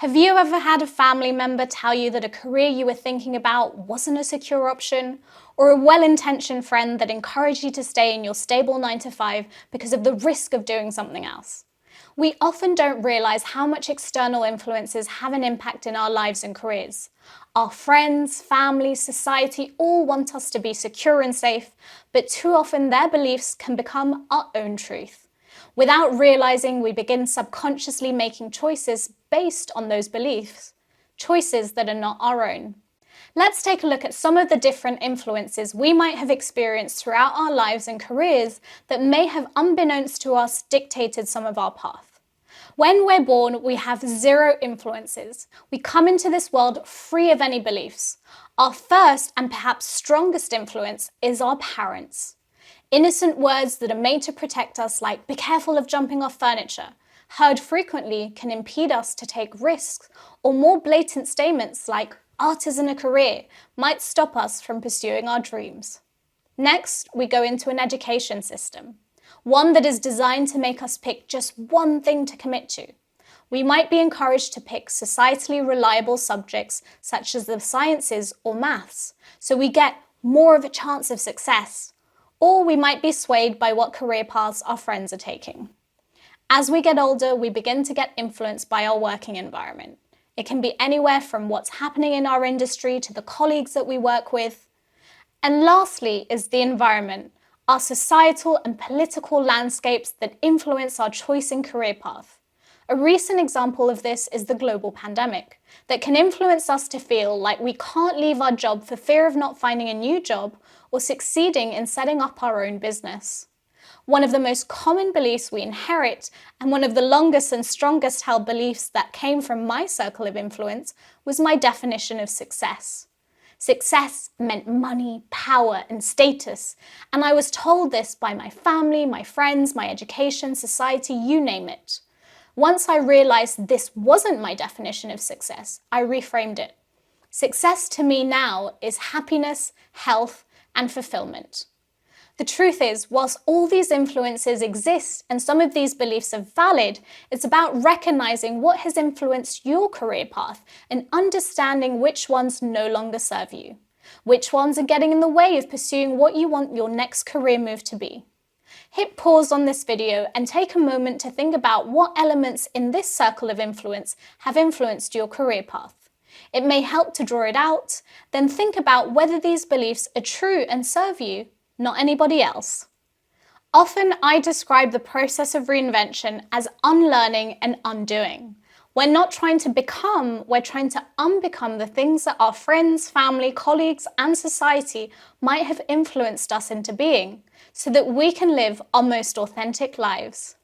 Have you ever had a family member tell you that a career you were thinking about wasn't a secure option? Or a well-intentioned friend that encouraged you to stay in your stable 9 to 5 because of the risk of doing something else? We often don't realize how much external influences have an impact in our lives and careers. Our friends, family, society all want us to be secure and safe, but too often their beliefs can become our own truth. Without realizing, we begin subconsciously making choices based on those beliefs, choices that are not our own. Let's take a look at some of the different influences we might have experienced throughout our lives and careers that may have, unbeknownst to us, dictated some of our path. When we're born, we have zero influences. We come into this world free of any beliefs. Our first and perhaps strongest influence is our parents. Innocent words that are made to protect us, like "be careful of jumping off furniture," heard frequently can impede us to take risks, or more blatant statements like "art isn't a career" might stop us from pursuing our dreams. Next, we go into an education system, one that is designed to make us pick just one thing to commit to. We might be encouraged to pick societally reliable subjects such as the sciences or maths, so we get more of a chance of success. Or we might be swayed by what career paths our friends are taking. As we get older, we begin to get influenced by our working environment. It can be anywhere from what's happening in our industry to the colleagues that we work with. And lastly is the environment, our societal and political landscapes that influence our choice in career path. A recent example of this is the global pandemic that can influence us to feel like we can't leave our job for fear of not finding a new job or succeeding in setting up our own business. One of the most common beliefs we inherit, and one of the longest and strongest held beliefs that came from my circle of influence, was my definition of success. Success meant money, power, and status, and I was told this by my family, my friends, my education, society, you name it. Once I realized this wasn't my definition of success, I reframed it. Success to me now is happiness, health, and fulfillment. The truth is, whilst all these influences exist and some of these beliefs are valid, it's about recognizing what has influenced your career path and understanding which ones no longer serve you, which ones are getting in the way of pursuing what you want your next career move to be. Hit pause on this video and take a moment to think about what elements in this circle of influence have influenced your career path. It may help to draw it out, then think about whether these beliefs are true and serve you, not anybody else. Often I describe the process of reinvention as unlearning and undoing. We're not trying to become, we're trying to unbecome the things that our friends, family, colleagues, and society might have influenced us into being, so that we can live our most authentic lives.